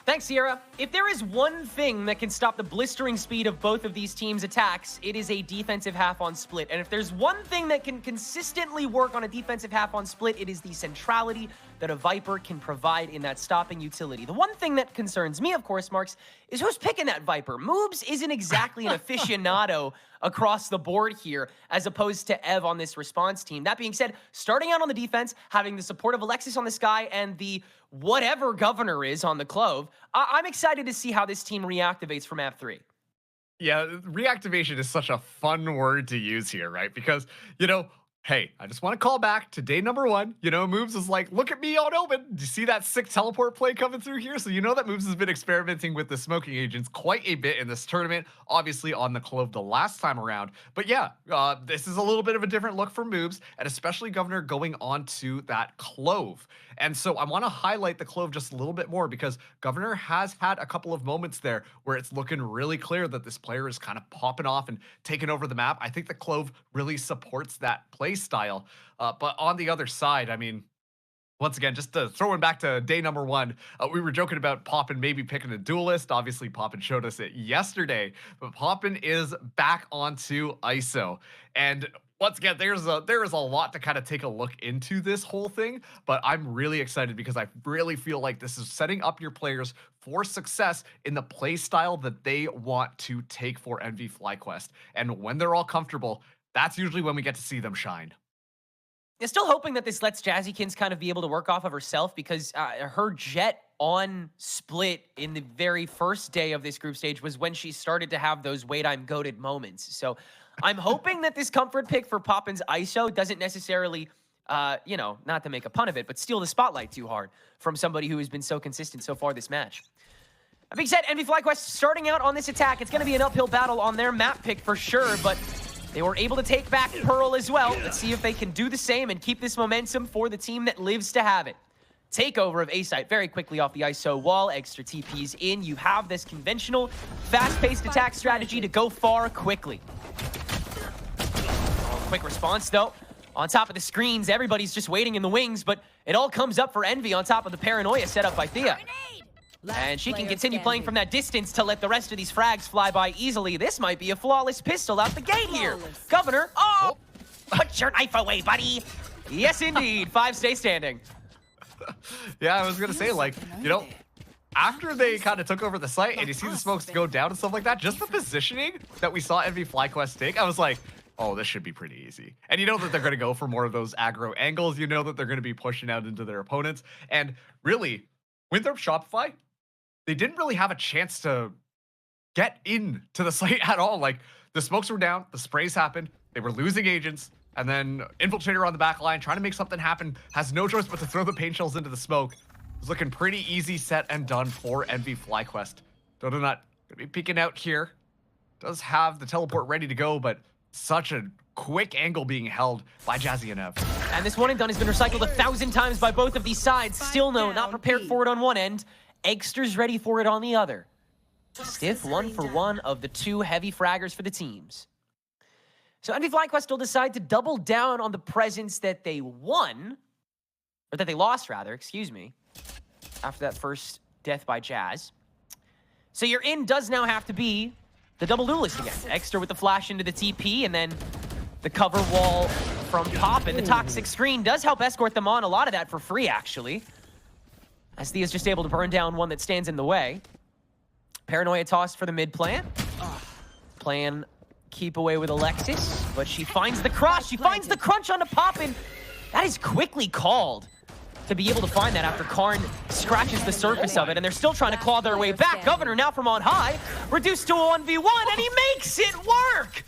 Thanks, Sierra. If there is one thing that can stop the blistering speed of both of these teams' attacks, it is a defensive half on split. And if there's one thing that can consistently work on a defensive half on split, it is the centrality that a Viper can provide in that stopping utility. The one thing that concerns me, of course, Marks, is who's picking that Viper. Moobs isn't exactly an aficionado across the board here, as opposed to Ev on this response team. That being said, starting out on the defense, having the support of Alexis on the Sky and the whatever Governor is on the Clove, I'm excited to see how this team reactivates for map 3. Yeah, reactivation is such a fun word to use here, right? Because, you know, hey, I just want to call back to day number 1. You know, Moves is like, look at me on open. Do you see that sick teleport play coming through here? So you know that Moves has been experimenting with the smoking agents quite a bit in this tournament, obviously on the Clove the last time around. But yeah, this is a little bit of a different look for Moves, and especially Governor going on to that Clove. And so I want to highlight the Clove just a little bit more because Governor has had a couple of moments there where it's looking really clear that this player is kind of popping off and taking over the map. I think the Clove really supports that play style. But on the other side, I mean, once again, just throwing back to day number 1, we were joking about Poppin maybe picking a duelist. Obviously, Poppin showed us it yesterday, but Poppin is back onto ISO. And once again, there is a lot to kind of take a look into this whole thing, but I'm really excited because I really feel like this is setting up your players for success in the play style that they want to take for NV FlyQuest. And when they're all comfortable, that's usually when we get to see them shine. I'm still hoping that this lets Jazzykins kind of be able to work off of herself because her jet on split in the very first day of this group stage was when she started to have those wait I'm goated moments. So I'm hoping that this comfort pick for Poppin's ISO doesn't necessarily, you know, not to make a pun of it, but steal the spotlight too hard from somebody who has been so consistent so far this match. That being said, NV FlyQuest starting out on this attack. It's going to be an uphill battle on their map pick for sure, but they were able to take back Pearl as well. Let's see if they can do the same and keep this momentum for the team that lives to have it. Takeover of A-Site very quickly off the ISO wall. Extra TPs in. You have this conventional, fast-paced attack strategy to go far quickly. Quick response, though. On top of the screens, everybody's just waiting in the wings, but it all comes up for Envy on top of the paranoia set up by Thea. And she can continue playing from that distance to let the rest of these frags fly by easily. This might be a flawless pistol out the gate here. Governor, put your knife away, buddy. Yes, indeed. 5 stay standing. Yeah, I was going to say, like, you know, after they kind of took over the site and you see the smokes go down and stuff like that, just the positioning that we saw NV FlyQuest take, I was like, oh, this should be pretty easy. And you know that they're going to go for more of those aggro angles. You know that they're going to be pushing out into their opponents. And really, Winthrop Shopify, they didn't really have a chance to get into the site at all. Like, the smokes were down, the sprays happened, they were losing agents, and then Infiltrator on the back line trying to make something happen, has no choice but to throw the paint shells into the smoke. It was looking pretty easy, set, and done for NV FlyQuest. Donut gonna be peeking out here. Does have the teleport ready to go, but such a quick angle being held by Jazzy and Ev. And this one and done has been recycled 1,000 times by both of these sides. Still no, not prepared for it on one end. Eggster's ready for it on the other. Stiff 1-for-1 of the 2 heavy fraggers for the teams. So NV FlyQuest will decide to double down on the presence that they won, or that they lost rather, excuse me, after that first death by Jazz. So your in does now have to be the double duelist again. Eggster with the flash into the TP, and then the cover wall from Poppin. The toxic screen does help escort them on. A lot of that for free, actually, as Thea's just able to burn down one that stands in the way. Paranoia tossed for the mid plant. Playing keep away with Alexis, but she finds the cross. She finds the crunch onto Poppin. That is quickly called to be able to find that after Karn scratches the surface of it, and they're still trying to claw their way back. Governor now from on high, reduced to a 1v1, and he makes it work!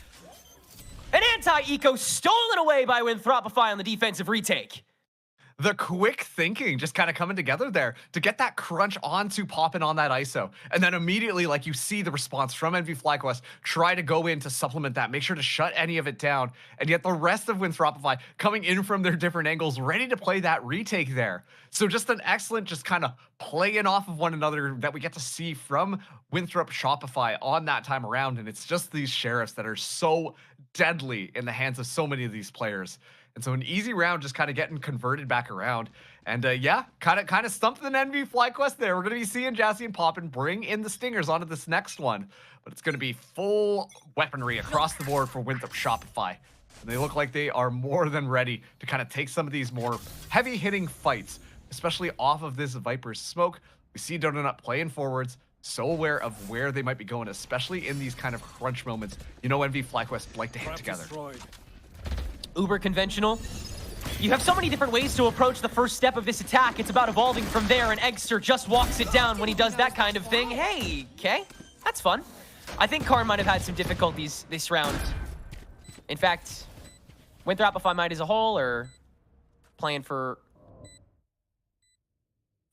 An anti-eco stolen away by Winthropify on the defensive retake. The quick thinking just kind of coming together there to get that crunch onto Poppin on that ISO. And then immediately, like, you see the response from NV FlyQuest, try to go in to supplement that, make sure to shut any of it down. And yet the rest of Winthropify coming in from their different angles, ready to play that retake there. So just an excellent, just kind of playing off of one another that we get to see from Winthrop Shopify on that time around. And it's just these sheriffs that are so deadly in the hands of so many of these players. And so an easy round just kind of getting converted back around. And yeah, kind of stumped an NV FlyQuest there. We're going to be seeing Jazzy and Poppin bring in the Stingers onto this next one. But it's going to be full weaponry across the board for Winthrop Shopify. And they look like they are more than ready to kind of take some of these more heavy-hitting fights, especially off of this Viper's smoke. We see Donut playing forwards, so aware of where they might be going, especially in these kind of crunch moments. You know NV FlyQuest like to hit together. Uber conventional. You have so many different ways to approach the first step of this attack. It's about evolving from there, and Eggster just walks it down when he does that kind of thing. Hey, okay, that's fun. I think Karn might have had some difficulties this round. In fact, Winthrop, if I might as a whole, or playing for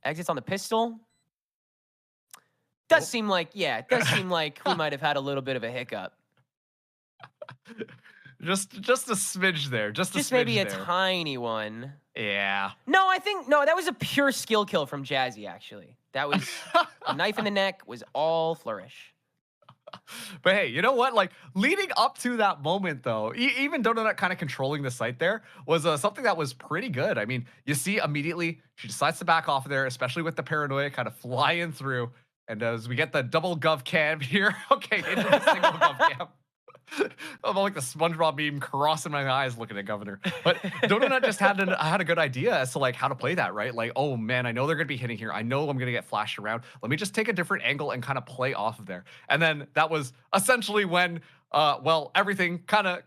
exits on the pistol. Does seem like, yeah, it does seem like we might have had a little bit of a hiccup. Just a smidge there. Just maybe there. A tiny one. Yeah. No, I think, no, that was a pure skill kill from Jazzy, actually. That was a knife in the neck, was all flourish. But hey, you know what? Like, leading up to that moment, though, even Donut kind of controlling the site there was something that was pretty good. I mean, you see immediately she decides to back off of there, especially with the paranoia kind of flying through. And as we get the double gov cam here, okay, into the single gov cam. I'm like the SpongeBob meme crossing my eyes looking at Governor. But Donut just had a good idea as to like how to play that, right? Like, oh man, I know they're gonna be hitting here. I know I'm gonna get flashed around. Let me just take a different angle and kind of play off of there. And then that was essentially when well, everything kind of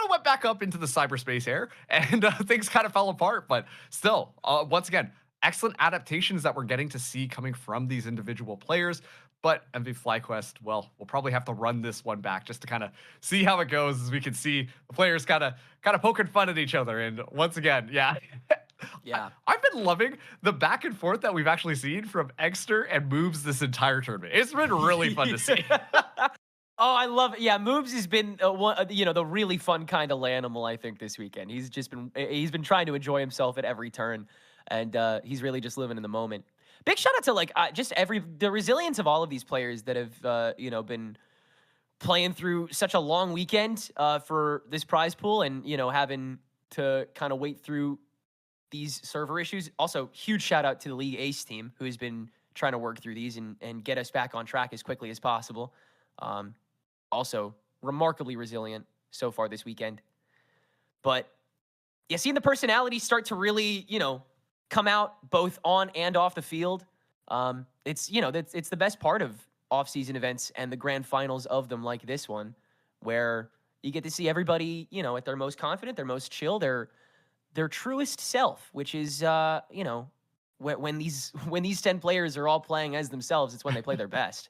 went back up into the cyberspace air, and things kind of fell apart. But still, once again, excellent adaptations that we're getting to see coming from these individual players. But NV FlyQuest, well, we'll probably have to run this one back just to kind of see how it goes, as we can see the players kind of poking fun at each other. And once again, yeah. Yeah. I've been loving the back and forth that we've actually seen from Eggster and Moobs this entire tournament. It's been really fun to see. Oh, I love it. Yeah, Moobs has been, you know, the really fun kind of animal, I think, this weekend. He's been trying to enjoy himself at every turn, and he's really just living in the moment. Big shout out to like just the resilience of all of these players that have you know, been playing through such a long weekend for this prize pool, and you know, having to kind of wait through these server issues. Also, huge shout out to the League Ace team, who has been trying to work through these and get us back on track as quickly as possible. Also remarkably resilient so far this weekend. But yeah, seeing the personalities start to really, you know, come out both on and off the field. It's, you know, it's the best part of off-season events and the grand finals of them, like this one, where you get to see everybody, you know, at their most confident, their most chill, their truest self, which is, you know, when these 10 players are all playing as themselves, it's when they play their best.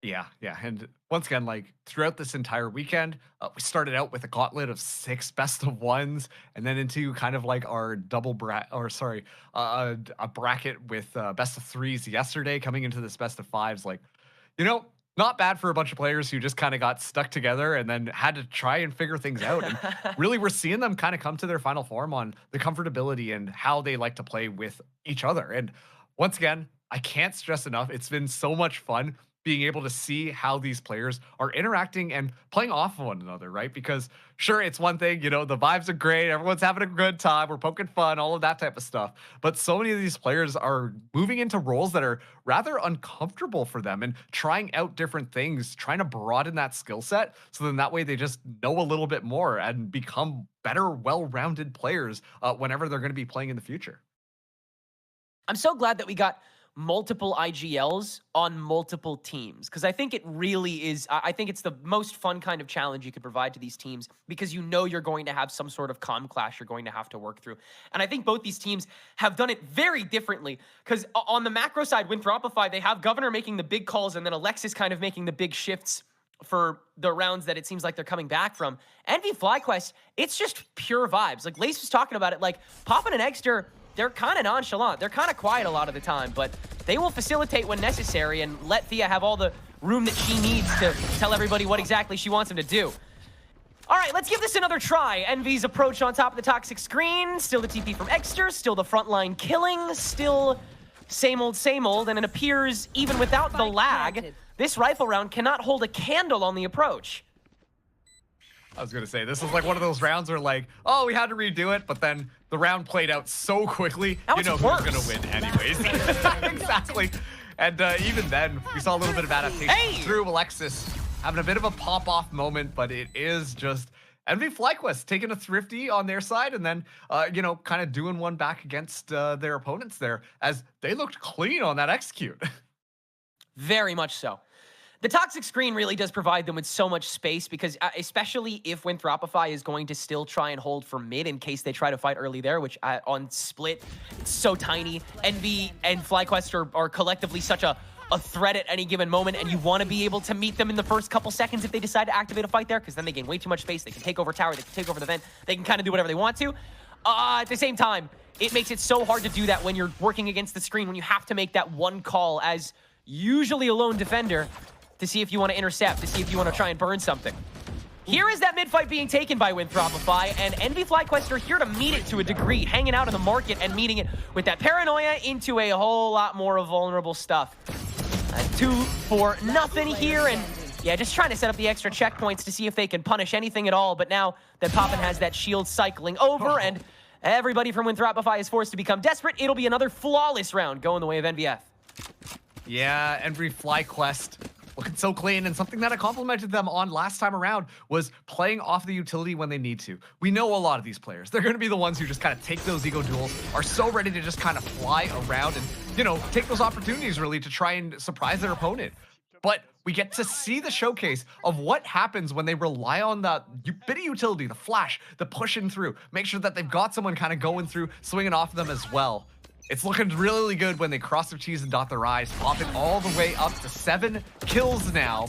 Yeah. And once again, like throughout this entire weekend, we started out with a gauntlet of 6 best of 1s, and then into kind of like our a bracket with best of 3s yesterday, coming into this best of 5s. Like, you know, not bad for a bunch of players who just kind of got stuck together and then had to try and figure things out. And really, we're seeing them kind of come to their final form on the comfortability and how they like to play with each other. And once again, I can't stress enough, it's been so much fun being able to see how these players are interacting and playing off of one another, right? Because sure, it's one thing, you know, the vibes are great, everyone's having a good time, we're poking fun, all of that type of stuff. But so many of these players are moving into roles that are rather uncomfortable for them and trying out different things, trying to broaden that skill set. So then that way they just know a little bit more and become better, well-rounded players whenever they're going to be playing in the future. I'm so glad that we got multiple IGLs on multiple teams, because I think it really is, I think it's the most fun kind of challenge you could provide to these teams, because you know you're going to have some sort of comm clash you're going to have to work through. And I think both these teams have done it very differently, because on the macro side, Winthropify, they have Governor making the big calls and then Alexis kind of making the big shifts for the rounds that it seems like they're coming back from. NV FlyQuest, it's just pure vibes. Like Lace was talking about it, like Poppin and Eggster, they're kind of nonchalant. They're kind of quiet a lot of the time, but they will facilitate when necessary and let Thea have all the room that she needs to tell everybody what exactly she wants them to do. All right, let's give this another try. Envy's approach on top of the toxic screen. Still the TP from Eggster. Still the frontline killing. Still same old, and it appears even without the lag, this rifle round cannot hold a candle on the approach. I was gonna say, this is like one of those rounds where like, oh, we had to redo it, but then the round played out so quickly, Now you know it's who's worse. gonna win anyways. Exactly. And even then, we saw a little bit of adaptation through Alexis having a bit of a pop-off moment, but it is just NV FlyQuest taking a thrifty on their side and then, you know, kind of doing one back against their opponents there as they looked clean on that execute. Very much so. The toxic screen really does provide them with so much space because especially if Winthropify is going to still try and hold for mid in case they try to fight early there, which on split, it's so tiny. NV and FlyQuest are collectively such a threat at any given moment, and you want to be able to meet them in the first couple seconds if they decide to activate a fight there, because then they gain way too much space. They can take over tower, they can take over the vent, they can kind of do whatever they want to. At the same time, it makes it so hard to do that when you're working against the screen, when you have to make that one call as usually a lone defender to see if you want to intercept, to see if you want to try and burn something. Here is that mid-fight being taken by Winthropify, and NV FlyQuest are here to meet it to a degree, hanging out in the market and meeting it with that paranoia into a whole lot more vulnerable stuff. 2-4-0 here, and yeah, just trying to set up the extra checkpoints to see if they can punish anything at all, but now that Poppin has that shield cycling over, and everybody from Winthropify is forced to become desperate, it'll be another flawless round going the way of NVF. Yeah, NV FlyQuest looking so clean, and something that I complimented them on last time around was playing off the utility when they need to. We know a lot of these players. They're going to be the ones who just kind of take those ego duels, are so ready to just kind of fly around and, you know, take those opportunities really to try and surprise their opponent. But we get to see the showcase of what happens when they rely on the bit of utility, the flash, the pushing through, make sure that they've got someone kind of going through, swinging off of them as well. It's looking really good when they cross their T's and dot their I's, popping all the way up to 7 kills now.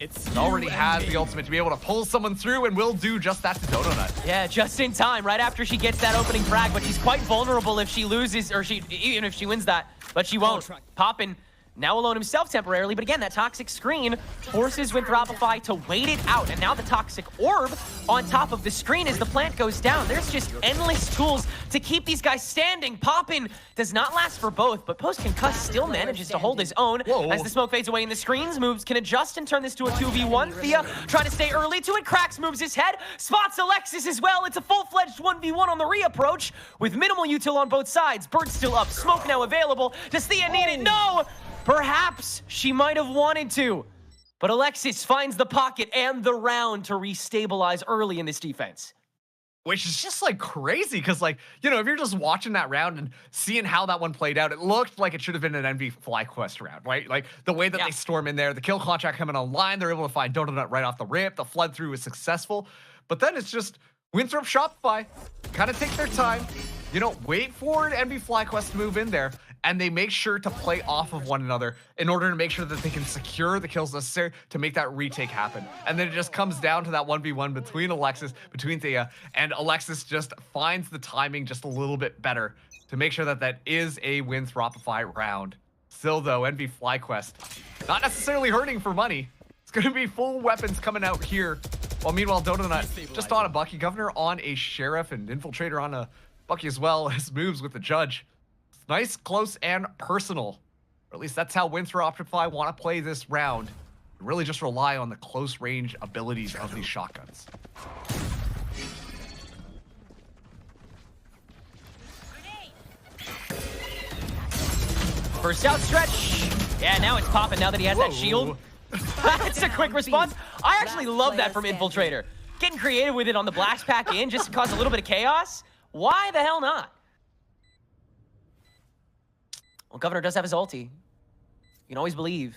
It already has the ultimate to be able to pull someone through and will do just that to Donut. Yeah, just in time, right after she gets that opening frag, but she's quite vulnerable if she loses, or even if she wins that, but she won't. Poppin now alone himself temporarily, but again, that toxic screen forces Winthropify to wait it out, and now the toxic orb on top of the screen as the plant goes down. There's just endless tools to keep these guys standing. Poppin does not last for both, but post-concuss still manages to hold his own. As the smoke fades away in the screens, moves can adjust and turn this to a 2v1. Thea trying to stay early to it, cracks, moves his head, spots Alexis as well. It's a full-fledged 1v1 on the reapproach with minimal util on both sides. Bird still up, smoke now available. Does Thea need it? No! Perhaps she might have wanted to, but Alexis finds the pocket and the round to restabilize early in this defense. Which is just like crazy, because like, you know, if you're just watching that round and seeing how that one played out, it looked like it should have been an NV FlyQuest round, right? Like the way that they storm in there, the kill contract coming online, they're able to find Donut right off the rip, the flood through is successful, but then it's just Winthrop Shopify kind of take their time, you know, wait for an NV FlyQuest to move in there, and they make sure to play off of one another in order to make sure that they can secure the kills necessary to make that retake happen. And then it just comes down to that 1v1 between Alexis, between Thea, and Alexis just finds the timing just a little bit better to make sure that that is a Winthropify round. Still though, NV FlyQuest, not necessarily hurting for money. It's gonna be full weapons coming out here. While meanwhile, Donut just on a Bucky, Governor on a Sheriff, and Infiltrator on a Bucky as well. His moves with the Judge. Nice, close, and personal. Or at least that's how Winthropify want to play this round. Really just rely on the close range abilities of these shotguns. First out stretch. Yeah, now it's popping now that he has that shield. That's a quick response. I actually love that from Infiltrator. Getting creative with it on the blast pack in just to cause a little bit of chaos. Why the hell not? Well, Governor does have his ulti. You can always believe.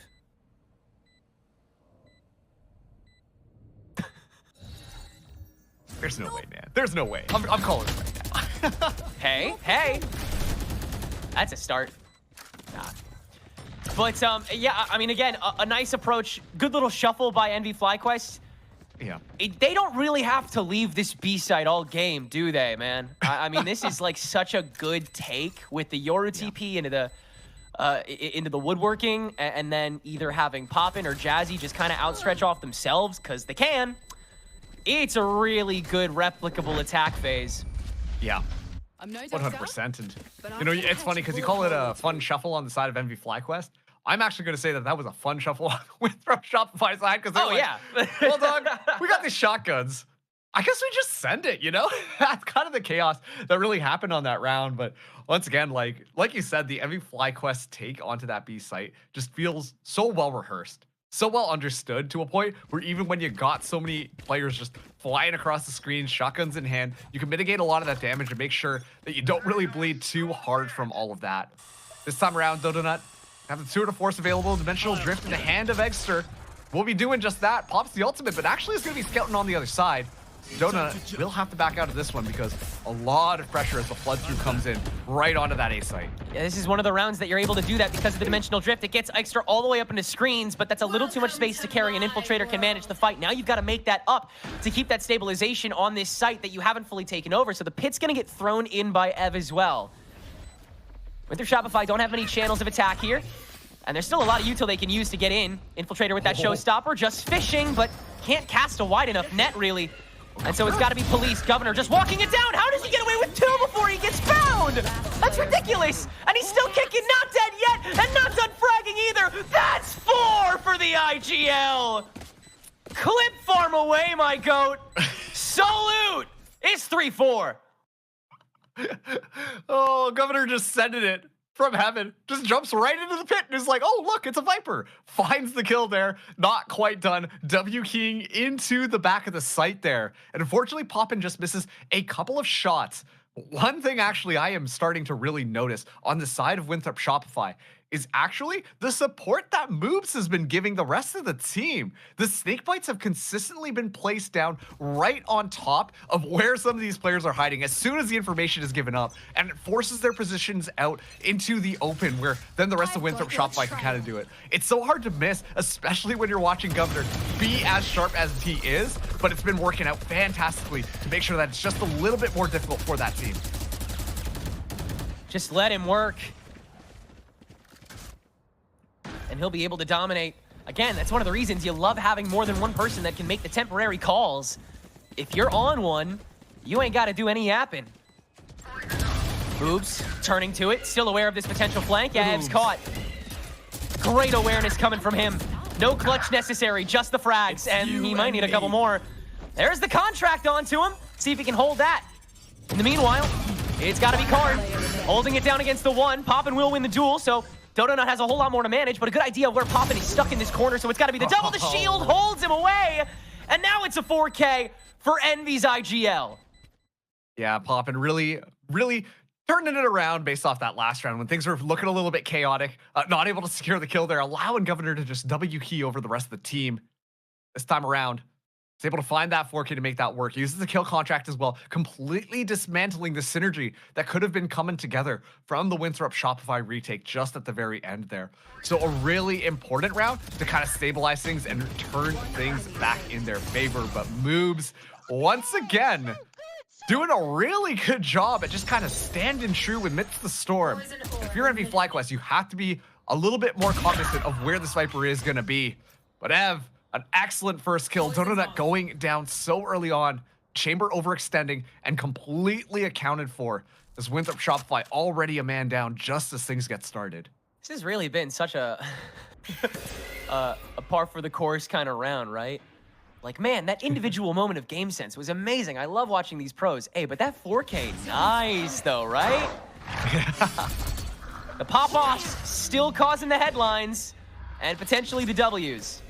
There's no way, man. There's no way. I'm calling it right now. Hey. That's a start. Nah. But, yeah, I mean, again, a nice approach. Good little shuffle by NV FlyQuest. Yeah. They don't really have to leave this B-side all game, do they, man? I mean, this is like such a good take with the Yoru TP into the woodworking, and then either having Poppin or Jazzy just kind of outstretch off themselves, because they can. It's a really good replicable attack phase. Yeah. 100%. And, you know, it's funny because you call it a fun shuffle on the side of NV FlyQuest. I'm actually going to say that that was a fun shuffle with from Shopify's side, because they're well, dog, we got these shotguns. I guess we just send it, you know? That's kind of the chaos that really happened on that round. But once again, like you said, the MV FlyQuest take onto that B site just feels so well rehearsed, so well understood, to a point where even when you got so many players just flying across the screen, shotguns in hand, you can mitigate a lot of that damage and make sure that you don't really bleed too hard from all of that. This time around, Donut have the 2 to force available. Dimensional Drift in the hand of Eggster. We'll be doing just that. Pops the ultimate, but actually is going to be scouting on the other side. Donut will have to back out of this one because a lot of pressure as the flood through comes in right onto that A site. Yeah, this is one of the rounds that you're able to do that because of the Dimensional Drift. It gets Eggster all the way up into screens, but that's a little too much space to carry. An Infiltrator can manage the fight. Now you've got to make that up to keep that stabilization on this site that you haven't fully taken over. So the pit's going to get thrown in by Ev as well. Winter Shopify don't have many channels of attack here, and there's still a lot of util they can use to get in. Infiltrator with that showstopper, just fishing, but can't cast a wide enough net, really. And so it's got to be Police. Governor just walking it down. How does he get away with 2 before he gets found? That's ridiculous. And he's still kicking, not dead yet, and not done fragging either. That's 4 for the IGL. Clip farm away, my goat. Salute. It's 3-4. Oh, Governor just sending it from heaven. Just jumps right into the pit and is like, oh, look, it's a Viper. Finds the kill there. Not quite done. W keying into the back of the site there. And unfortunately, Poppin just misses a couple of shots. One thing actually I am starting to really notice on the side of Winthrop Shopify is actually the support that Moobs has been giving the rest of the team. The snake bites have consistently been placed down right on top of where some of these players are hiding as soon as the information is given up, and it forces their positions out into the open where then the rest of Winthrop Shopify can kind of do it. It's so hard to miss, especially when you're watching Governor be as sharp as he is, but it's been working out fantastically to make sure that it's just a little bit more difficult for that team. Just let him work. And he'll be able to dominate. Again, that's one of the reasons you love having more than one person that can make the temporary calls. If you're on one, you ain't got to do any yapping. Boobs turning to it, still aware of this potential flank. Yeah, Ev's caught. Great awareness coming from him. No clutch necessary, just the frags, and he might need a couple more. There's the contract onto him. See if he can hold that. In the meanwhile, it's got to be Karn holding it down against the 1. Poppin will win the duel, so Donut has a whole lot more to manage, but a good idea of where Poppin is stuck in this corner, so it's got to be the double. The shield holds him away, and now it's a 4K for Envy's IGL. Yeah, Poppin really turning it around based off that last round when things were looking a little bit chaotic. Not able to secure the kill there, allowing Governor to just W key over the rest of the team. This time around, he's able to find that 4K to make that work. He uses the kill contract as well, completely dismantling the synergy that could have been coming together from the Winthrop Shopify retake just at the very end there. So a really important round to kind of stabilize things and turn things back in their favor. But Moobs, once again, doing a really good job at just kind of standing true amidst the storm. If you're NV FlyQuest, you have to be a little bit more cognizant of where this Viper is going to be. But Ev, an excellent first kill. Donut going down so early on. Chamber overextending and completely accounted for. As Winthrop Shopify already a man down just as things get started. This has really been such a a par for the course kind of round, right? Like, man, that individual moment of game sense was amazing. I love watching these pros. Hey, but that 4K, nice though, right? The pop-offs still causing the headlines and potentially the W's.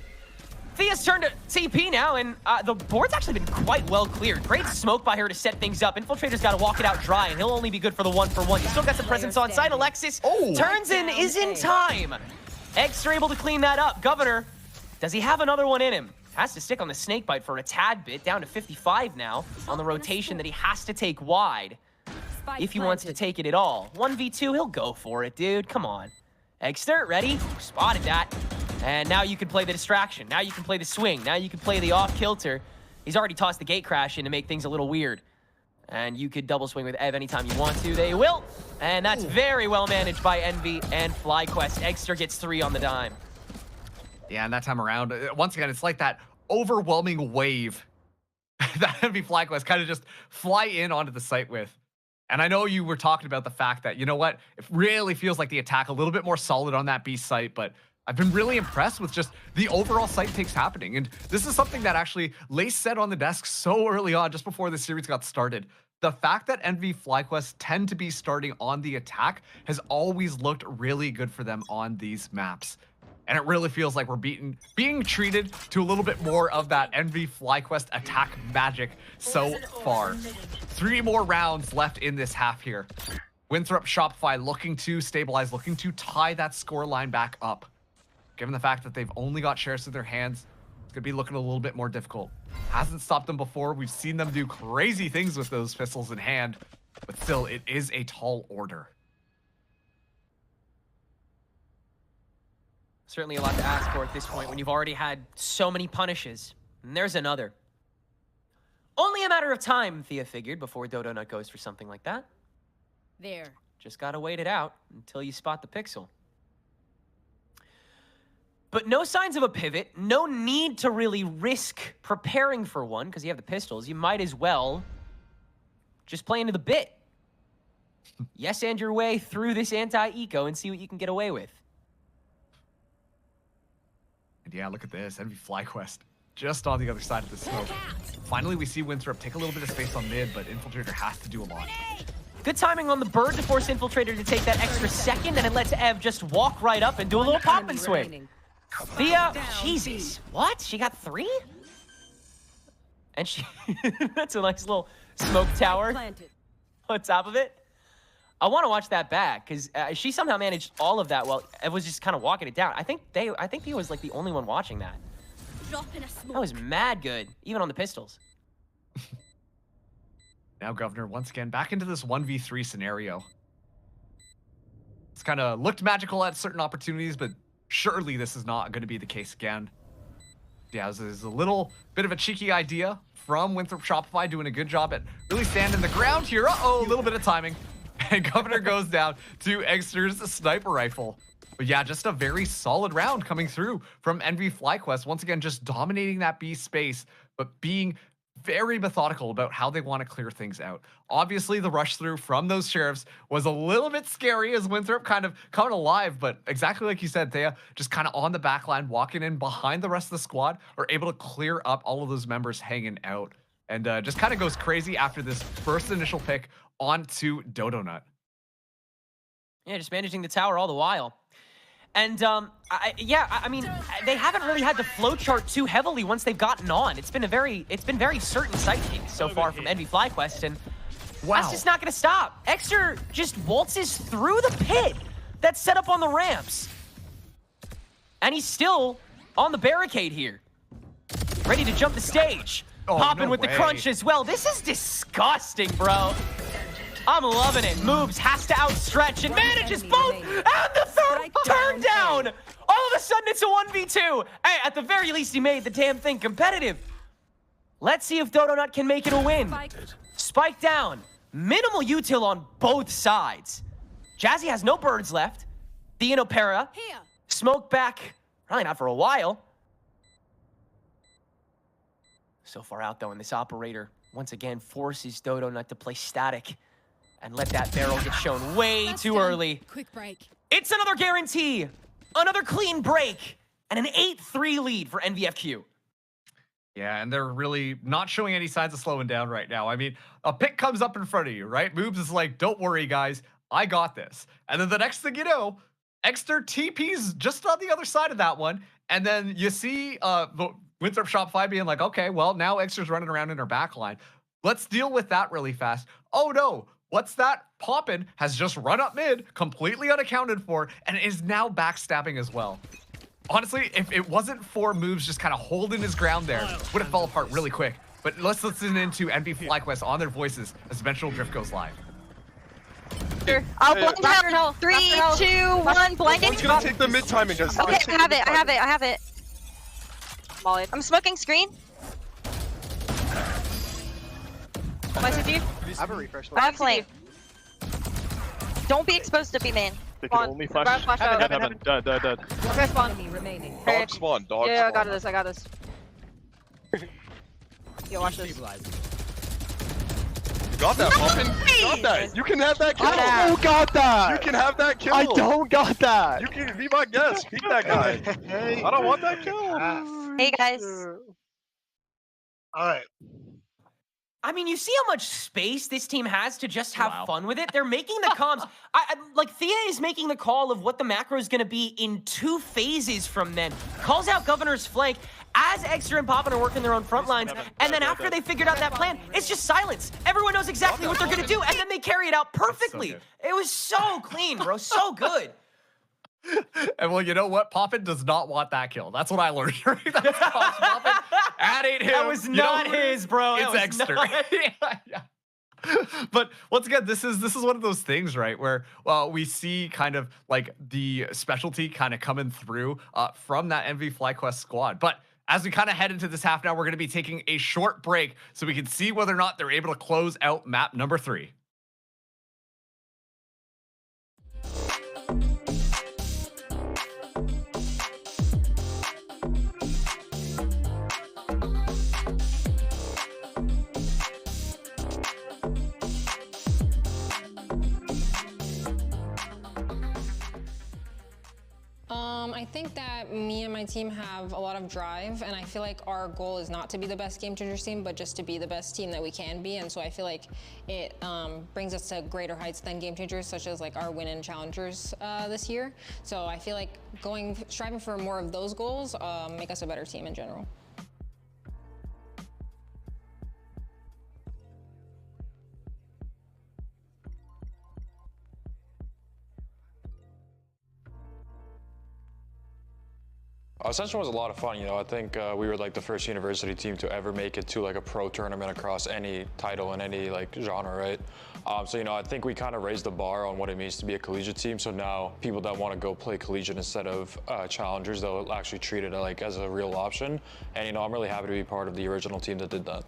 Thea's turned to TP now, and the board's actually been quite well cleared. Great smoke by her to set things up. Infiltrator's got to walk it out dry, and he'll only be good for the 1-for-1. You still got some presence on site. Alexis turns in, is in time. X are able to clean that up. Governor, does he have another one in him? Has to stick on the snake bite for a tad bit, down to 55 now on the rotation that he has to take wide if he wants to take it at all. 1v2, he'll go for it, dude. Come on. Eggster, ready? Spotted that. And now you can play the distraction. Now you can play the swing. Now you can play the off-kilter. He's already tossed the gate crash in to make things a little weird. And you could double swing with Ev anytime you want to. They will. And that's very well managed by Envy and FlyQuest. Eggster gets 3 on the dime. Yeah, and that time around, once again, it's like that overwhelming wave that Envy FlyQuest kind of just fly in onto the site with. And I know you were talking about the fact that, you know what, it really feels like the attack a little bit more solid on that B site, but I've been really impressed with just the overall site takes happening. And this is something that actually Lace said on the desk so early on, just before the series got started. The fact that NV FlyQuest tend to be starting on the attack has always looked really good for them on these maps. And it really feels like we're being treated to a little bit more of that NV FlyQuest attack magic so far. 3 more rounds left in this half here. Winthrop Shopify looking to stabilize, looking to tie that score line back up. Given the fact that they've only got shares in their hands, it's going to be looking a little bit more difficult. Hasn't stopped them before. We've seen them do crazy things with those pistols in hand, but still, it is a tall order. Certainly a lot to ask for at this point when you've already had so many punishes. And there's another. Only a matter of time, Thea figured, before Dodonut goes for something like that. There. Just gotta wait it out until you spot the pixel. But no signs of a pivot, no need to really risk preparing for one, because you have the pistols. You might as well just play into the bit. Yes, and your way through this anti-eco and see what you can get away with. And yeah, look at this, NV FlyQuest just on the other side of the smoke. Finally, we see Winthrop take a little bit of space on mid, but Infiltrator has to do a lot. Good timing on the bird to force Infiltrator to take that extra second, and it lets Ev just walk right up and do a little pop and swing. Thea, Jesus, what? She got 3? And she, that's a nice little smoke tower on top of it. I want to watch that back, because she somehow managed all of that while Ev was just kind of walking it down. I think Thea was like the only one watching that. That was mad good, even on the pistols. Now Governor once again back into this 1v3 scenario. It's kind of looked magical at certain opportunities, but surely this is not going to be the case again. Yeah, this is a little bit of a cheeky idea from Winthrop Shopify, doing a good job at really standing the ground here. Uh-oh, a little bit of timing. And Governor goes down to Exter's sniper rifle. But yeah, just a very solid round coming through from NV FlyQuest. Once again, just dominating that B space, but being very methodical about how they want to clear things out. Obviously, the rush through from those sheriffs was a little bit scary as Winthrop kind of coming alive, but exactly like you said, Thea, just kind of on the back line, walking in behind the rest of the squad, are able to clear up all of those members hanging out. And just kind of goes crazy after this first initial pick onto Dodonut. Yeah, just managing the tower all the while. And I mean, they haven't really had to flowchart too heavily once they've gotten on. It's been very certain sight takes so far from NV FlyQuest, and that's just not going to stop. Exter just waltzes through the pit that's set up on the ramps, and he's still on the barricade here, ready to jump the stage. Popping with the crunch as well. This is disgusting, bro. I'm loving it. Moves, has to outstretch, and manages both, and the third turn down. All of a sudden, it's a 1v2. Hey, at the very least, he made the damn thing competitive. Let's see if Dodonut can make it a win. Spike down. Minimal util on both sides. Jazzy has no birds left. The Inopera. Smoke back. Probably not for a while. So far out, though, and this operator once again forces Dodonut to play static and let that barrel get shown way too early. Quick break. It's another guarantee, another clean break, and an 8-3 lead for NVFQ. Yeah, and they're really not showing any signs of slowing down right now. I mean, a pick comes up in front of you, right? Moobs is like, don't worry, guys. I got this. And then the next thing you know, Exter TP's just on the other side of that one. And then you see the Winthrop Shopify being like, okay, well, now Exter's running around in our back line. Let's deal with that really fast. Oh, no. What's that? Poppin has just run up mid, completely unaccounted for, and is now backstabbing as well. Honestly, if it wasn't for Moves just kind of holding his ground there, would have fell apart really quick. But let's listen into NV FlyQuest on their voices as Ventral Drift goes live. Sure. I'll blind out. 3, 2, 1, blinding. Who's gonna take the mid timing? Just okay, I have it. I'm smoking screen. Am I with you? I have a refresh. I have flame. Don't be exposed to B main. They can only flash. Heaven. Dead. Okay, spawn. Dog spawn. Yeah, I got this. Yo, watch this. Got that, Poppin. Got that. You can have that kill. I don't got that. You can have that kill. I don't got that. You can be my guest. Peek that guy. I don't want that kill. Hey guys. All right. I mean, you see how much space this team has to just have Wow. fun with it? They're making the comms. Like, Thea is making the call of what the macro is going to be in 2 phases from then. Calls out Governor's flank as Extra and Poppin are working their own front lines. And then after they figured out that plan, it's just silence. Everyone knows exactly what they're going to do, and then they carry it out perfectly. It was so clean, bro. So good. And well, you know what? Poppin does not want that kill. That's what I learned. That's Poppin. That ain't him. That was not his, bro. It's Extra. Yeah. But once again, this is one of those things, right, where we see kind of like the specialty kind of coming through from that NV FlyQuest squad. But as we kind of head into this half now, we're going to be taking a short break so we can see whether or not they're able to close out map number 3. I think that me and my team have a lot of drive, and I feel like our goal is not to be the best Game Changers team, but just to be the best team that we can be. And so I feel like it brings us to greater heights than Game Changers, such as like our win in Challengers this year. So I feel like striving for more of those goals make us a better team in general. Ascension was a lot of fun, you know. I think we were like the first university team to ever make it to like a pro tournament across any title in any like genre, right? So, you know, I think we kind of raised the bar on what it means to be a collegiate team. So now people that want to go play collegiate instead of challengers, they'll actually treat it like as a real option. And, you know, I'm really happy to be part of the original team that did that.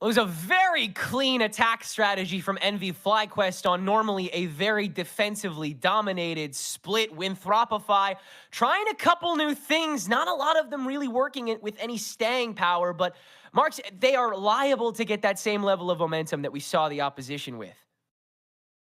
It was a very clean attack strategy from NV FlyQuest on normally a very defensively dominated split Winthropify. Trying a couple new things, not a lot of them really working it with any staying power, but Marks, they are liable to get that same level of momentum that we saw the opposition with.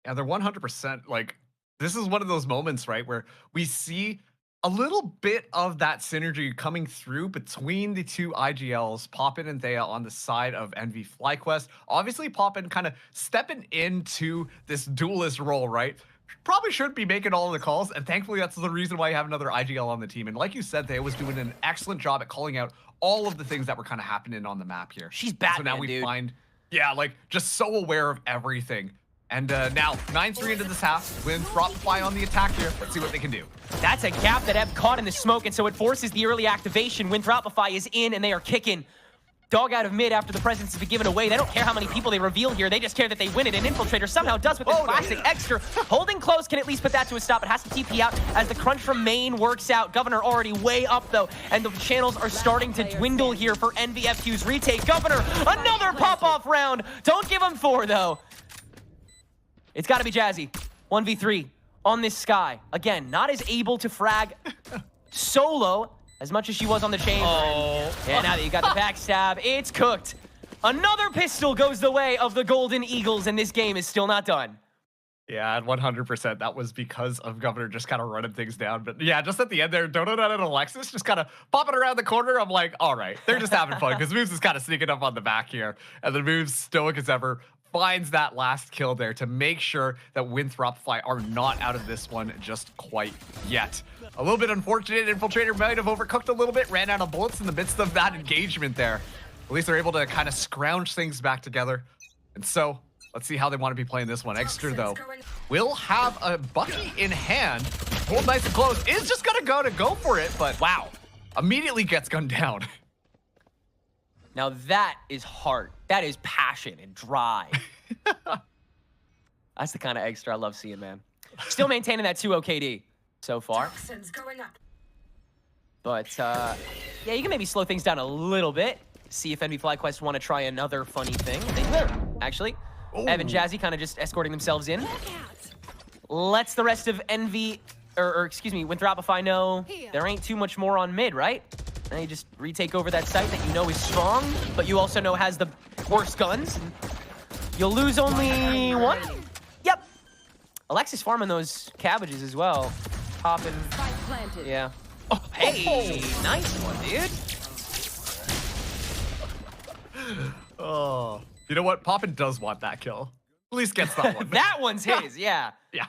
Yeah, they're 100%. Like, this is one of those moments, right, where we see a little bit of that synergy coming through between the two IGLs, Poppin and Thea on the side of NV FlyQuest. Obviously, Poppin kind of stepping into this duelist role, right? Probably should be making all of the calls, and thankfully that's the reason why you have another IGL on the team. And like you said, Thea was doing an excellent job at calling out all of the things that were kind of happening on the map here. She's Batman, so now we dude. find, yeah, like just so aware of everything. And now 9-3 into this half, Winthropify on the attack here. Let's see what they can do. That's a gap that Ebb caught in the smoke, and so it forces the early activation. Winthropify is in, and they are kicking. Dog out of mid after the presence has been given away. They don't care how many people they reveal here. They just care that they win it. And Infiltrator somehow does with this classic Extra. Holding close can at least put that to a stop. It has to TP out as the crunch from main works out. Governor already way up, though. And the channels are starting to dwindle here for NVFQ's retake. Governor, another pop-off round. Don't give him 4, though. It's got to be Jazzy. 1v3 on this Sky. Again, not as able to frag solo as much as she was on the chamber. Oh. Yeah, now that you got the backstab, it's cooked. Another pistol goes the way of the Golden Eagles, and this game is still not done. Yeah, 100%. That was because of Governor just kind of running things down. But yeah, just at the end there, Donut and Alexis just kind of popping around the corner. I'm like, all right, they're just having fun because Moves is kind of sneaking up on the back here. And then Moves, stoic as ever, finds that last kill there to make sure that Winthropify are not out of this one just quite yet. A little bit unfortunate. Infiltrator might have overcooked a little bit, ran out of bullets in the midst of that engagement there. At least they're able to kind of scrounge things back together. And so, let's see how they want to be playing this one. Extra, though, will have a Bucky in hand. Hold nice and close. Is just going to go for it, but wow. Immediately gets gunned down. Now that is heart. That is passion and drive. That's the kind of Extra I love seeing, man. Still maintaining that 2-0 KD. so far. But, yeah, you can maybe slow things down a little bit. See if NVFlyQuest want to try another funny thing. They will, actually. Evan Jazzy kind of just escorting themselves in. Lets the rest of excuse me, Winthropify know there ain't too much more on mid, right? And you just retake over that site that you know is strong, but you also know has the worst guns. And you'll lose only one? Yep. Alexis farming those cabbages as well. Popping. Yeah. Oh, hey, nice one, dude. Oh, you know what? Poppin does want that kill. At least gets that one. That one's his, yeah. Yeah.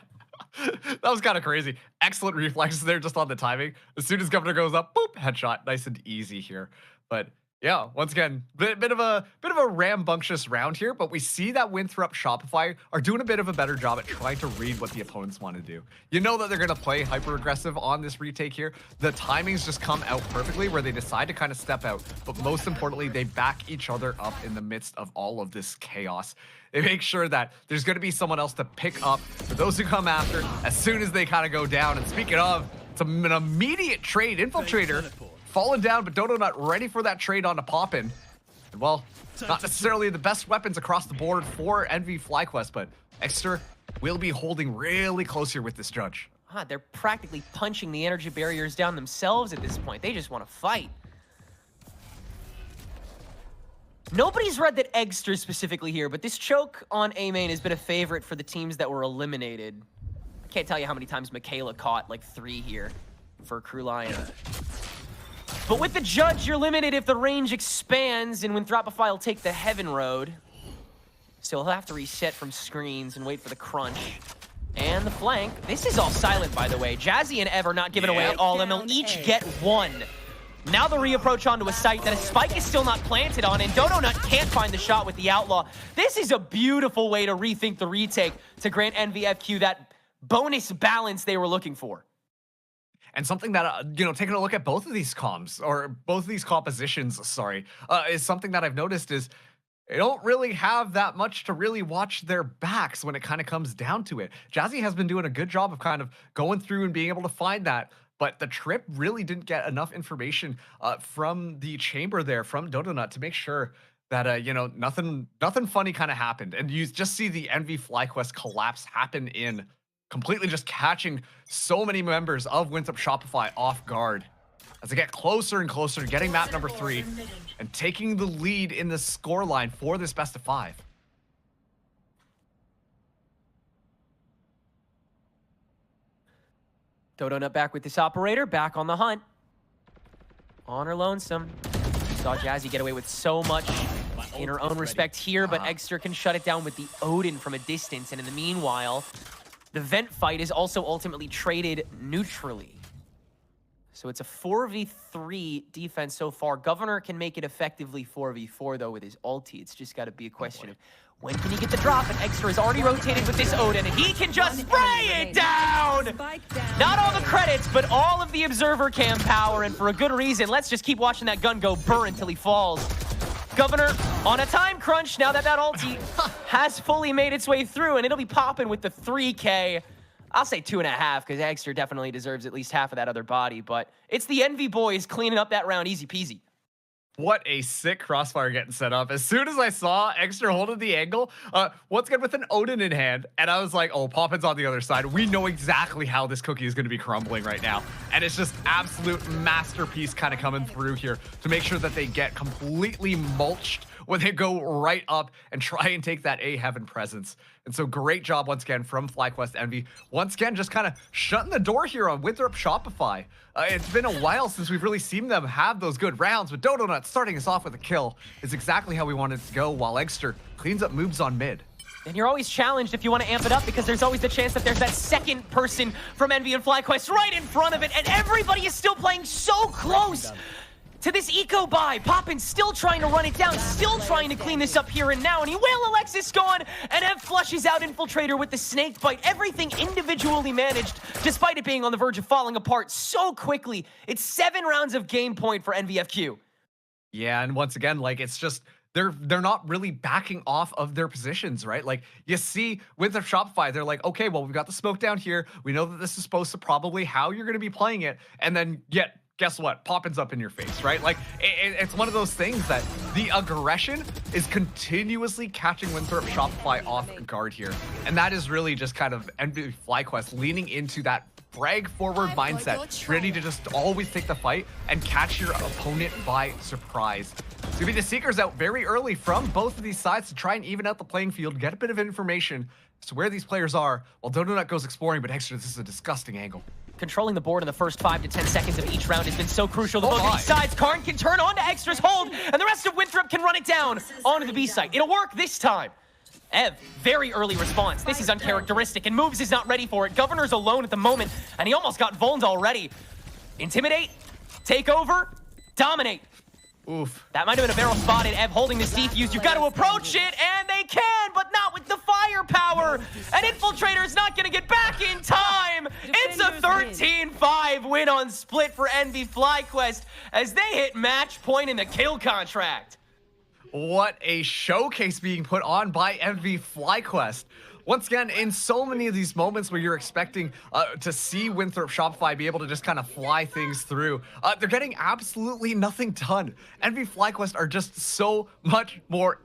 That was kind of crazy. Excellent reflexes there just on the timing. As soon as Governor goes up, boop, headshot. Nice and easy here. But yeah, once again, bit of a rambunctious round here, but we see that Winthrop Shopify are doing a bit of a better job at trying to read what the opponents want to do. You know that they're going to play hyper aggressive on this retake here. The timings just come out perfectly where they decide to kind of step out, but most importantly, they back each other up in the midst of all of this chaos. They make sure that there's going to be someone else to pick up for those who come after as soon as they kind of go down. And speaking of, it's an immediate trade. Infiltrator falling down, but Dodo not ready for that trade onto Poppin. And well, not necessarily the best weapons across the board for NVFlyQuest, but Exeter will be holding really close here with this judge. They're practically punching the energy barriers down themselves at this point. They just want to fight. Nobody's read that Eggster specifically here, but this choke on A main has been a favorite for the teams that were eliminated. I can't tell you how many times Michaela caught like 3 here for Crew Lion. But with the judge, you're limited if the range expands, and Winthropify will take the Heaven Road. So he'll have to reset from screens and wait for the crunch. And the flank. This is all silent, by the way. Jazzy and Ev are not giving away at all, and they'll each get 1. Now the reapproach onto a site that a spike is still not planted on, and Dodo Nut can't find the shot with the Outlaw. This is a beautiful way to rethink the retake to grant NVFQ that bonus balance they were looking for. And something that, you know, taking a look at both of these comms, or both of these compositions, sorry, is something that I've noticed is they don't really have that much to really watch their backs when it kind of comes down to it. Jazzy has been doing a good job of kind of going through and being able to find that, but the trip really didn't get enough information from the chamber there, from Dodo Nut, to make sure that, you know, nothing funny kind of happened. And you just see the NVFlyQuest collapse happen in completely just catching so many members of Winthrop Shopify off guard as they get closer and closer to getting map number 3 and taking the lead in the scoreline for this best of 5. Dodo Nut back with this operator, back on the hunt. On her lonesome. Saw Jazzy get away with so much in her own respect here, but Eggster can shut it down with the Odin from a distance. And in the meanwhile, the vent fight is also ultimately traded neutrally. So it's a 4v3 defense so far. Governor can make it effectively 4v4 though with his ulti. It's just got to be a question of when can he get the drop, and Eggster is already rotated with this Odin, and he can just spray it down! Not all the credits, but all of the observer cam power, and for a good reason. Let's just keep watching that gun go burr until he falls. Governor on a time crunch now that ulti has fully made its way through, and it'll be popping with the 3K. I'll say 2.5, because Eggster definitely deserves at least half of that other body, but it's the Envy boys cleaning up that round easy peasy. What a sick crossfire getting set up. As soon as I saw Eggster holding the angle, once again with an Odin in hand, and I was like, oh, Poppin's on the other side. We know exactly how this cookie is going to be crumbling right now. And it's just absolute masterpiece kind of coming through here to make sure that they get completely mulched when they go right up and try and take that A Heaven presence. And so great job once again from FlyQuest Envy. Once again, just kind of shutting the door here on Winthrop Shopify. It's been a while since we've really seen them have those good rounds, but Dodo Nut starting us off with a kill is exactly how we wanted it to go, while Eggster cleans up moves on mid. And you're always challenged if you want to amp it up, because there's always the chance that there's that second person from Envy and FlyQuest right in front of it, and everybody is still playing so close to this eco buy. Poppin's still trying to run it down, still trying to clean this up here and now, and he will. Alexis gone, and Ev flushes out Infiltrator with the snake bite. Everything individually managed, despite it being on the verge of falling apart so quickly. It's 7 rounds of game point for NVFQ. Yeah, and once again, like, it's just they're not really backing off of their positions, right? Like you see with the Shopify, they're like, okay, well, we've got the smoke down here. We know that this is supposed to probably how you're going to be playing it. And then yet, guess what? Poppins up in your face, right? Like it's one of those things that the aggression is continuously catching Winthrop Shopify off guard here. And that is really just kind of NV FlyQuest leaning into that frag forward mindset, ready to just always take the fight and catch your opponent by surprise. So you be the Seekers out very early from both of these sides to try and even out the playing field, get a bit of information as to where these players are while Donut goes exploring, but Extra, this is a disgusting angle. Controlling the board in the first 5 to 10 seconds of each round has been so crucial. The both of my. these sides, Karn can turn on to Extra's hold, and the rest of Winthrop can run it down onto the B site. It'll work this time. Ev, very early response. This is uncharacteristic, and Moves is not ready for it. Governor's alone at the moment, and he almost got vulned already. Intimidate, take over, dominate. Oof. That might have been a barrel spotted. Ev holding this defuse. You've got to approach it, and they can, but not with the firepower. An Infiltrator's not going to get back in time. It's a 13-5 win on split for NV FlyQuest as they hit match point in the kill contract. What a showcase being put on by NV FlyQuest. Once again, in so many of these moments where you're expecting to see Winthrop Shopify be able to just kind of fly things through, they're getting absolutely nothing done. NV FlyQuest are just so much more